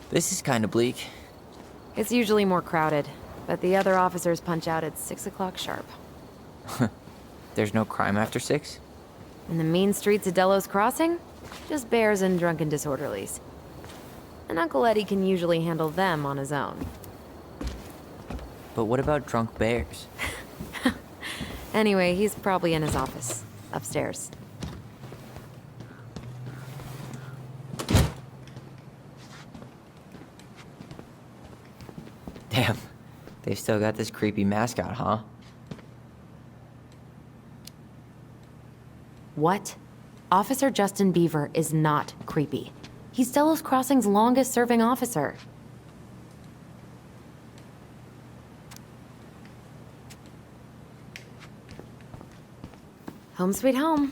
This is kind of bleak. It's usually more crowded, but the other officers punch out at 6 o'clock sharp. There's no crime after 6? In the mean streets of Delos Crossing, just bears and drunken disorderlies. And Uncle Eddie can usually handle them on his own. But what about drunk bears? Anyway, he's probably in his office, upstairs. Damn, they've still got this creepy mascot, huh? What? Officer Justin Beaver is not creepy. He's Delos Crossing's longest-serving officer. Home sweet home.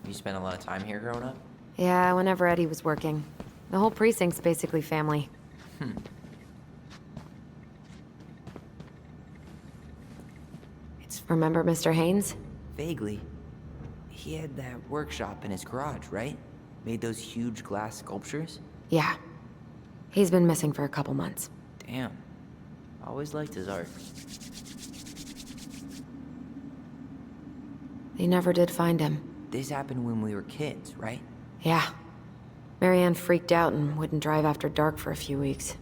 You spent a lot of time here growing up? Yeah, whenever Eddie was working. The whole precinct's basically family. Remember Mr. Haynes? Vaguely. He had that workshop in his garage, right? Made those huge glass sculptures? Yeah. He's been missing for a couple months. Damn. Always liked his art. They never did find him. This happened when we were kids, right? Yeah. Marianne freaked out and wouldn't drive after dark for a few weeks.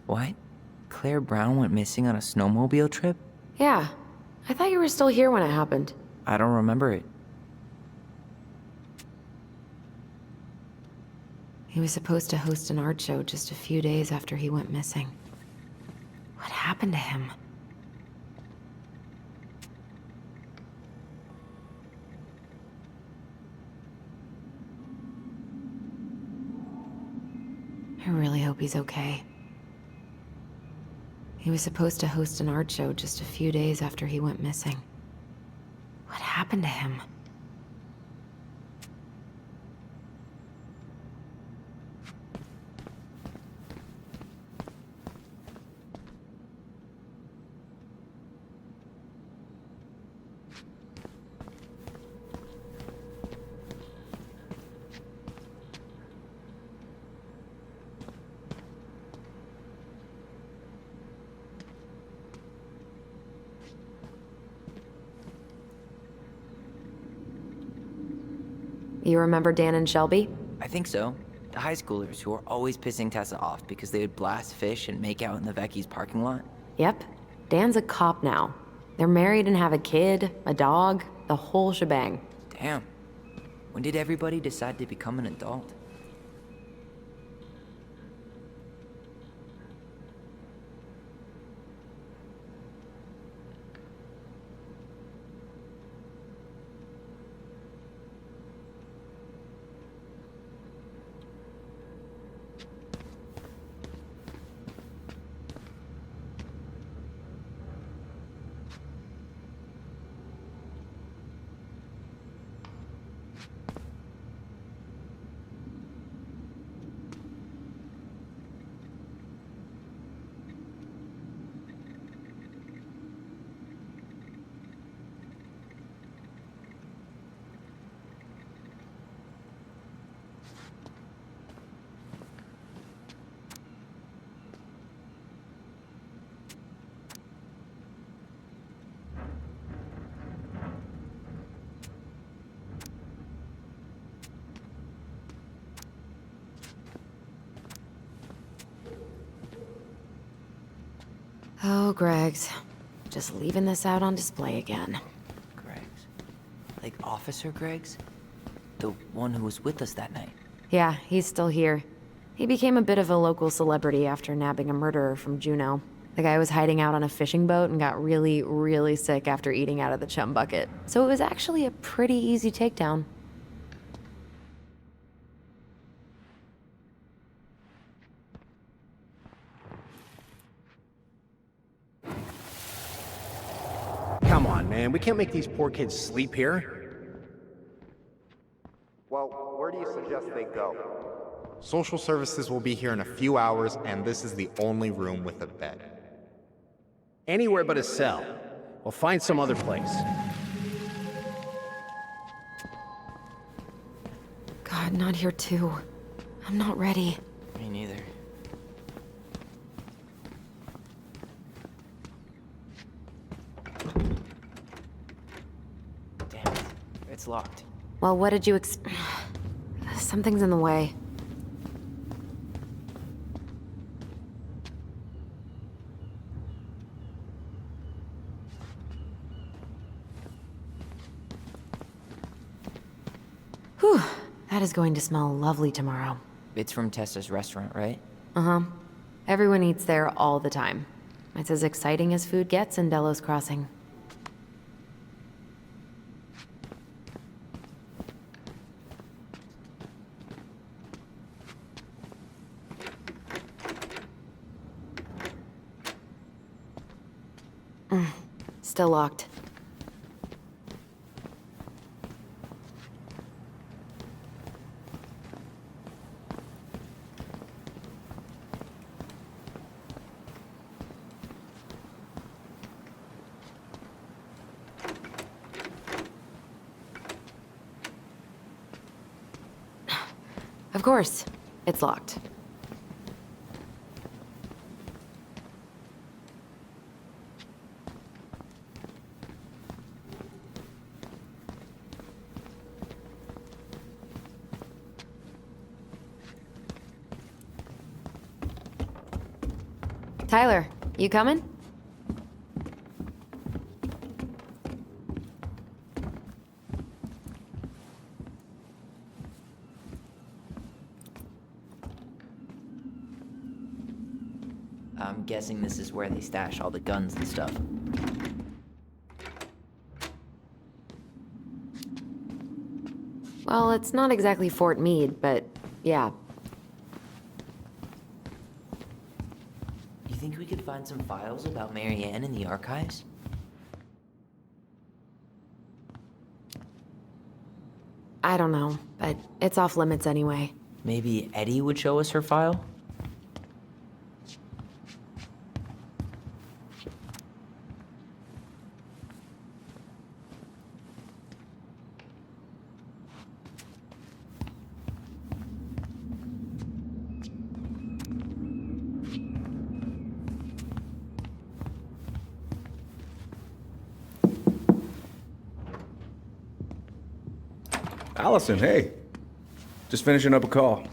What? Claire Brown went missing on a snowmobile trip? Yeah. I thought you were still here when it happened. I don't remember it. He was supposed to host an art show just a few days after he went missing. What happened to him? I really hope he's okay. He was supposed to host an art show just a few days after he went missing. What happened to him? You remember Dan and Shelby? I think so. The high schoolers who were always pissing Tessa off because they would blast fish and make out in the Vecchi's parking lot. Yep. Dan's a cop now. They're married and have a kid, a dog, the whole shebang. Damn. When did everybody decide to become an adult? Oh, Greg's. Just leaving this out on display again. Greg's. Like Officer Greg's? The one who was with us that night. Yeah, he's still here. He became a bit of a local celebrity after nabbing a murderer from Juneau. The guy was hiding out on a fishing boat and got really, really sick after eating out of the chum bucket. So it was actually a pretty easy takedown. Come on, man. We can't make these poor kids sleep here. Well, where do you suggest they go? Social services will be here in a few hours, and this is the only room with a bed. Anywhere but a cell. We'll find some other place. not here too. I'm not ready. Me neither. Damn it. It's locked. Well, what did you Something's in the way. Whew. That is going to smell lovely tomorrow. It's from Tessa's restaurant, right? Uh-huh. Everyone eats there all the time. It's as exciting as food gets in Delos Crossing. Still locked. Of course, it's locked. Tyler, you coming? I'm guessing this is where they stash all the guns and stuff. Well, it's not exactly Fort Meade, but yeah. You think we could find some files about Marianne in the archives? I don't know, but it's off limits anyway. Maybe Eddie would show us her file? Allison, hey. Just finishing up a call.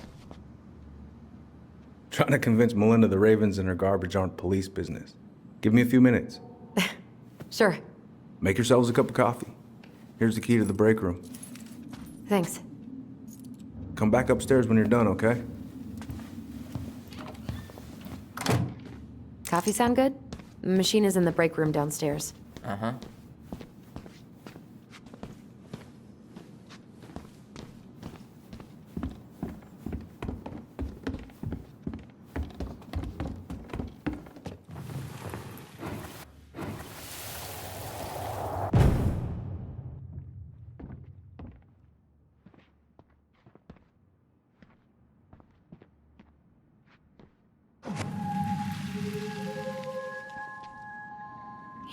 Trying to convince Melinda the Ravens and her garbage aren't police business. Give me a few minutes. Sure. Make yourselves a cup of coffee. Here's the key to the break room. Thanks. Come back upstairs when you're done, okay? Coffee sound good? The machine is in the break room downstairs. Uh-huh.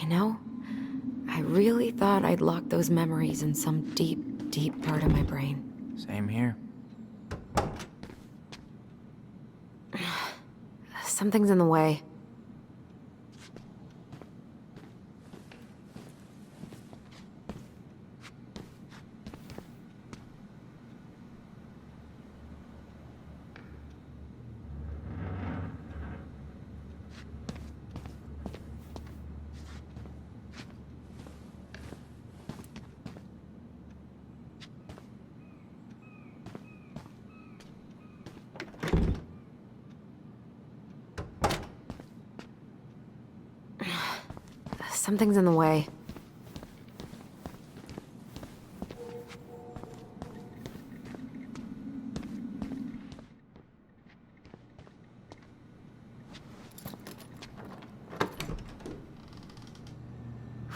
You know, I really thought I'd locked those memories in some deep, deep part of my brain. Same here. Something's in the way. Something's in the way.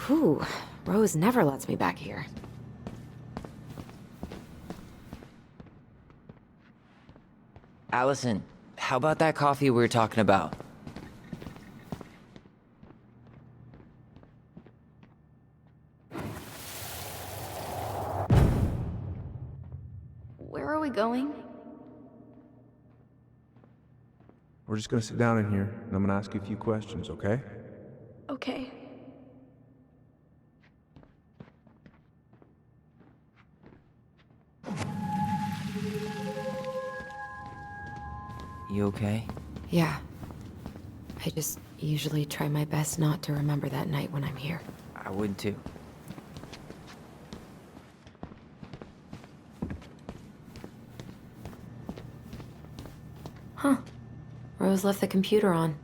Whew, Rose never lets me back here. Allison, how about that coffee we were talking about? Where are we we going? We're just gonna sit down in here, and I'm gonna ask you a few questions, okay? Okay. You okay? Yeah. I just usually try my best not to remember that night when I'm here. I would too. Huh. Rose left the computer on.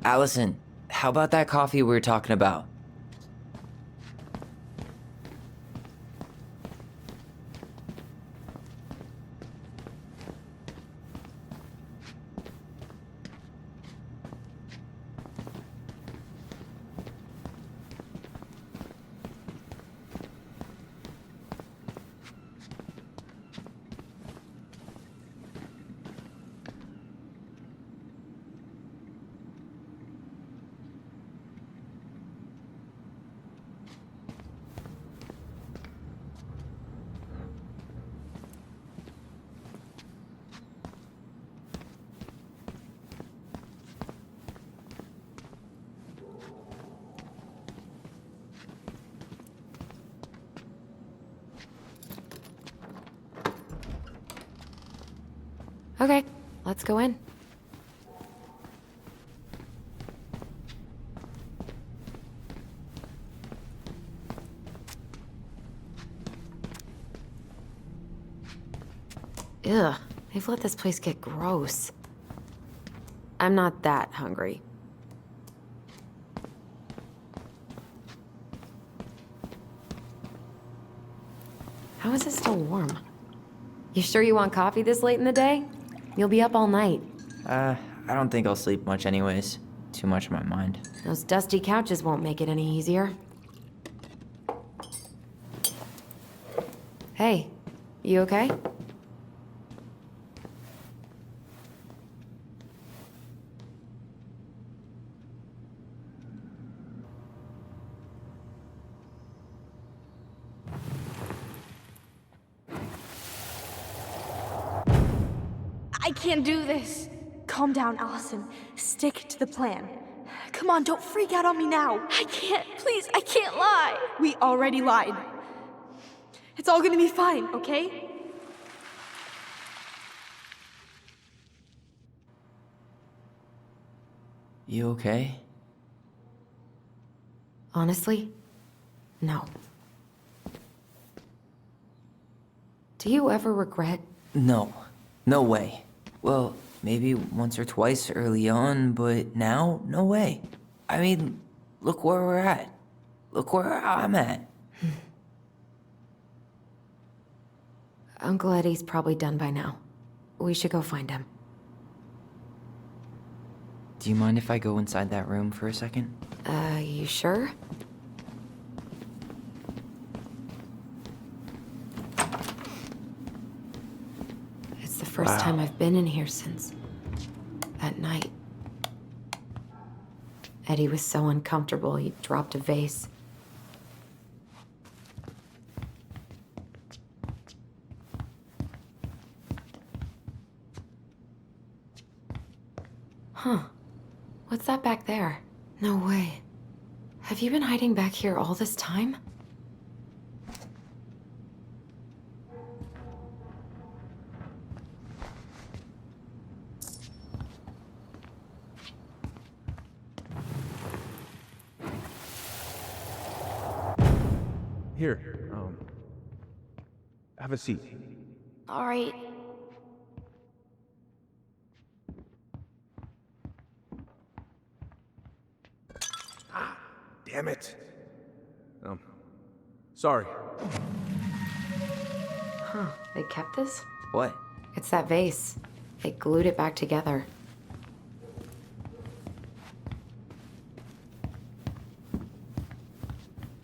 Allison, how about that coffee we were talking about? Okay, let's go in. Ugh, they've let this place get gross. I'm not that hungry. How is it still warm? You sure you want coffee this late in the day? You'll be up all night. I don't think I'll sleep much anyways. Too much on my mind. Those dusty couches won't make it any easier. Hey, you okay? I can't do this. Calm down, Allison. Stick to the plan. Come on, don't freak out on me now. I can't. Please, I can't lie. We already lied. It's all gonna be fine, okay? You okay? Honestly, no. Do you ever regret? No. No way. Well, maybe once or twice early on, but now, no way. I mean, look where we're at. Look where I'm at. Uncle Eddie's probably done by now. We should go find him. Do you mind if I go inside that room for a second? You sure? It's the first time I've been in here since that night. Eddie was so uncomfortable, he dropped a vase. Huh. What's that back there? No way. Have you been hiding back here all this time? Here, have a seat. All right. Damn it. Sorry. Huh, they kept this? What? It's that vase. They glued it back together.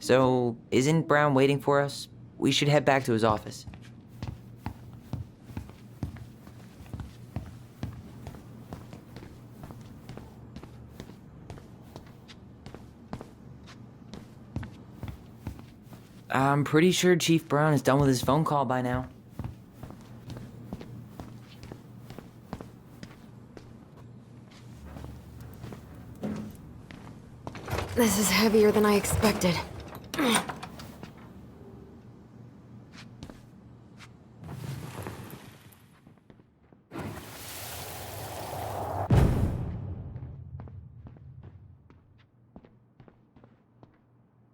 So, isn't Brown waiting for us? We should head back to his office. I'm pretty sure Chief Brown is done with his phone call by now. This is heavier than I expected.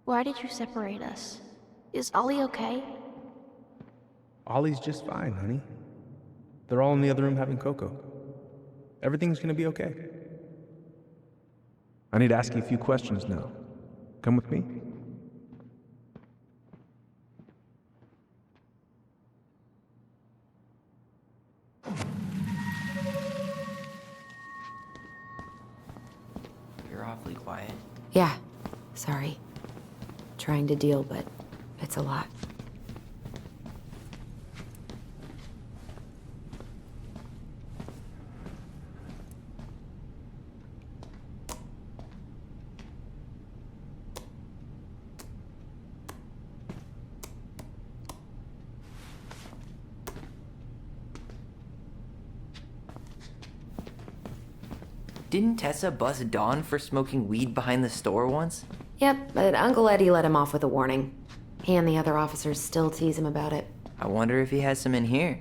Why did you separate us? Is Ollie okay? Ollie's just fine, honey. They're all in the other room having cocoa. Everything's gonna be okay. I need to ask you a few questions now. Come with me? You're awfully quiet. Yeah, sorry. Trying to deal, but it's a lot. Didn't Tessa bust Dawn for smoking weed behind the store once? Yep, but Uncle Eddie let him off with a warning. He and the other officers still tease him about it. I wonder if he has some in here.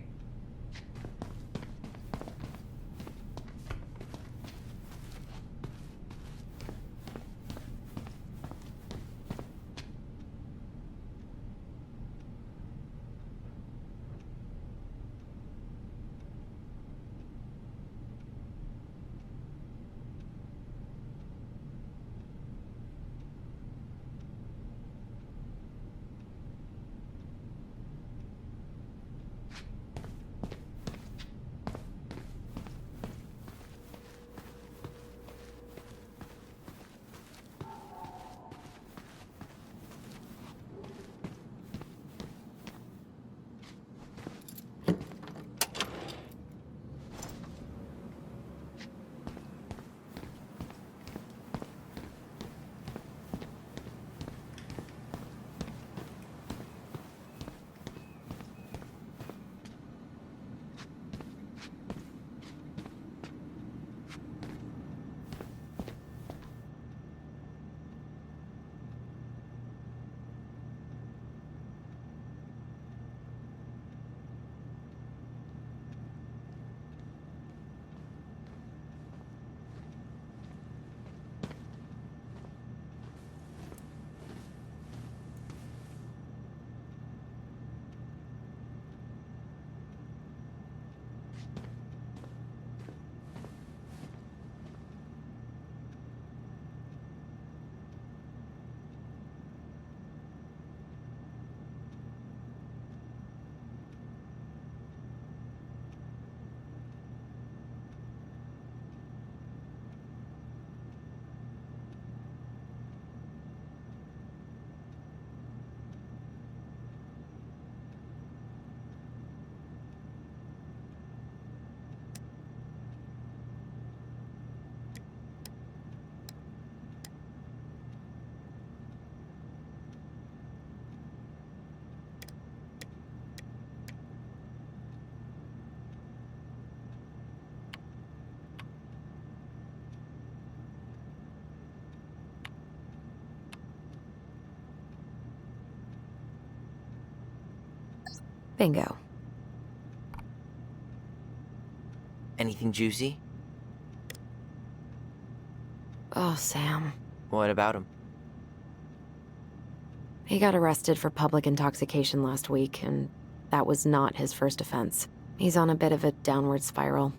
Bingo. Anything juicy? Oh, Sam. What about him? He got arrested for public intoxication last week, and that was not his first offense. He's on a bit of a downward spiral.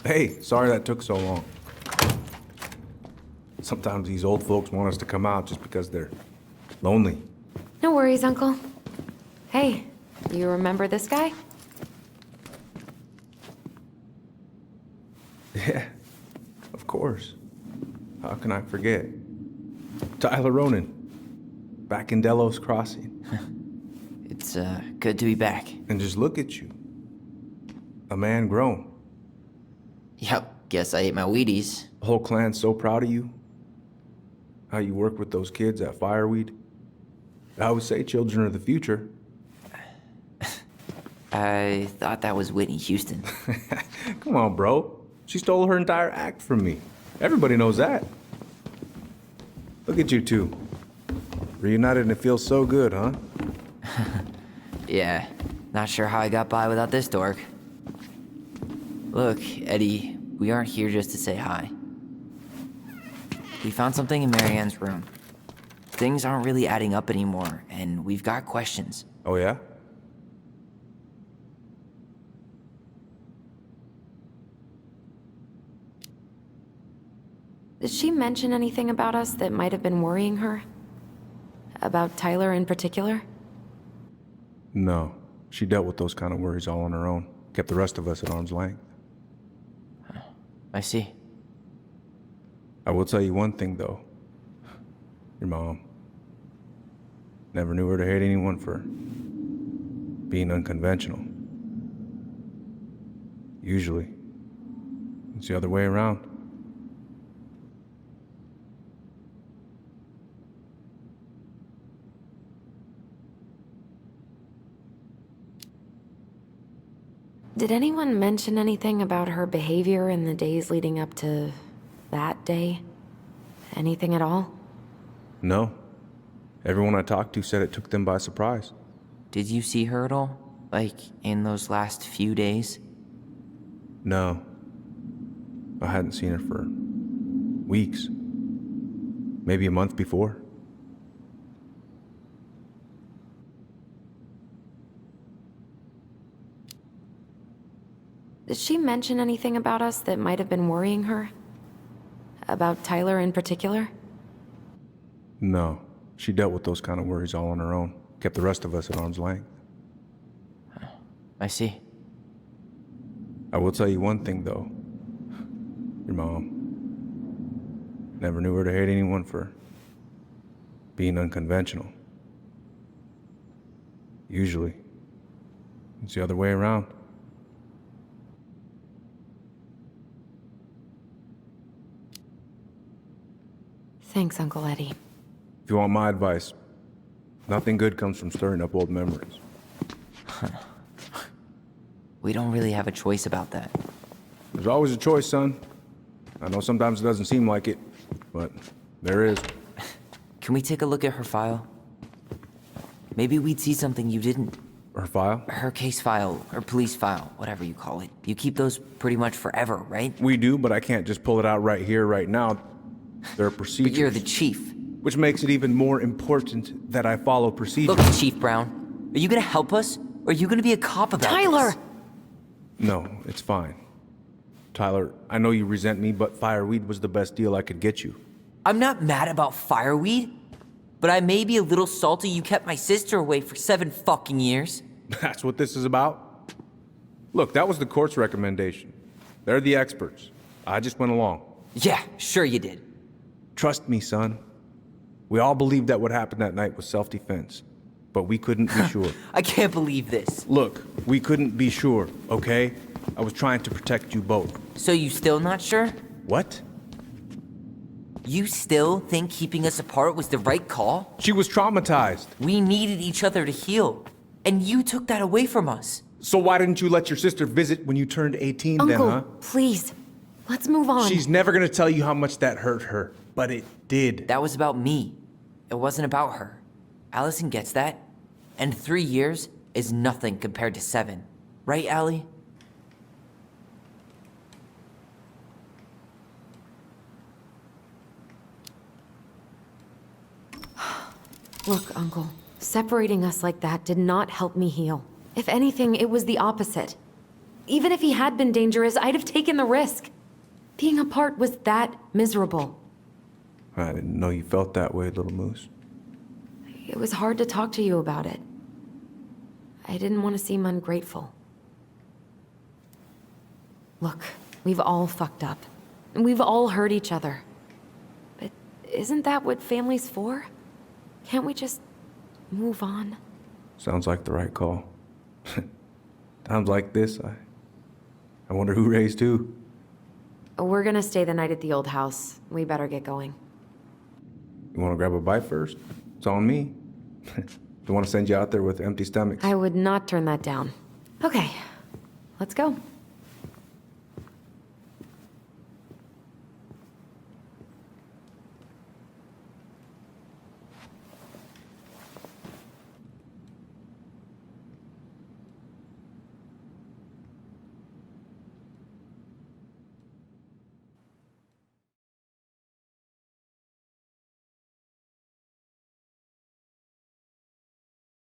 Hey, sorry that took so long. Sometimes these old folks want us to come out just because they're lonely. No worries, Uncle. Hey, you remember this guy? Yeah, of course. How can I forget? Tyler Ronan, back in Delos Crossing. It's, good to be back. And just look at you. A man grown. Yep, guess I ate my Wheaties. The whole clan's so proud of you. How you work with those kids at Fireweed. I always say children are the future. I thought that was Whitney Houston. Come on, bro. She stole her entire act from me. Everybody knows that. Look at you two. Reunited and it feels so good, huh? Yeah, not sure how I got by without this dork. Look, Eddie, we aren't here just to say hi. We found something in Marianne's room. Things aren't really adding up anymore, and we've got questions. Oh, yeah? Did she mention anything about us that might have been worrying her? About Tyler in particular? No. She dealt with those kind of worries all on her own. Kept the rest of us at arm's length. I see. I will tell you one thing, though. Your mom. Never knew her to hate anyone for being unconventional. Usually, it's the other way around. Did anyone mention anything about her behavior in the days leading up to that day? Anything at all? No. Everyone I talked to said it took them by surprise. Did you see her at all? Like, in those last few days? No. I hadn't seen her for weeks. Maybe a month before. Did she mention anything about us that might have been worrying her? About Tyler in particular? No. She dealt with those kind of worries all on her own. Kept the rest of us at arm's length. I see. I will tell you one thing, though. Your mom. Never knew her to hate anyone for being unconventional. Usually, it's the other way around. Thanks, Uncle Eddie. If you want my advice, nothing good comes from stirring up old memories. We don't really have a choice about that. There's always a choice, son. I know sometimes it doesn't seem like it, but There is. Can we take a look at her file? Maybe we'd see something you didn't. Her file? Her case file, or police file, whatever you call it. You keep those pretty much forever, right? We do, but I can't just pull it out right here, right now. There are procedures. But you're the chief. Which makes it even more important that I follow procedures. Look, Chief Brown, are you gonna help us? Or are you gonna be a cop about Tyler! this? No, it's fine. Tyler, I know you resent me, but fireweed was the best deal I could get you. I'm not mad about fireweed, but I may be a little salty you kept my sister away for 7 fucking years. That's what this is about? Look, that was the court's recommendation. They're the experts. I just went along. Yeah, sure you did. Trust me, son. We all believed that what happened that night was self-defense, but we couldn't be sure. I can't believe this. Look, we couldn't be sure, okay? I was trying to protect you both. So you still not sure? What? You still think keeping us apart was the right call? She was traumatized. We needed each other to heal, and you took that away from us. So why didn't you let your sister visit when you turned 18 Uncle, then, huh? please. Let's move on. She's never gonna tell you how much that hurt her, but it did. That was about me. It wasn't about her. Allison gets that. And 3 years is nothing compared to 7. Right, Allie? Look, Uncle, separating us like that did not help me heal. If anything, it was the opposite. Even if he had been dangerous, I'd have taken the risk. Being apart was that miserable. I didn't know you felt that way, little moose. It was hard to talk to you about it. I didn't want to seem ungrateful. Look, we've all fucked up. And we've all hurt each other. But isn't that what family's for? Can't we just move on? Sounds like the right call. Times like this, I wonder who raised who. We're gonna stay the night at the old house. We better get going. You wanna grab a bite first? It's on me. Don't wanna send you out there with empty stomachs. I would not turn that down. Okay, let's go.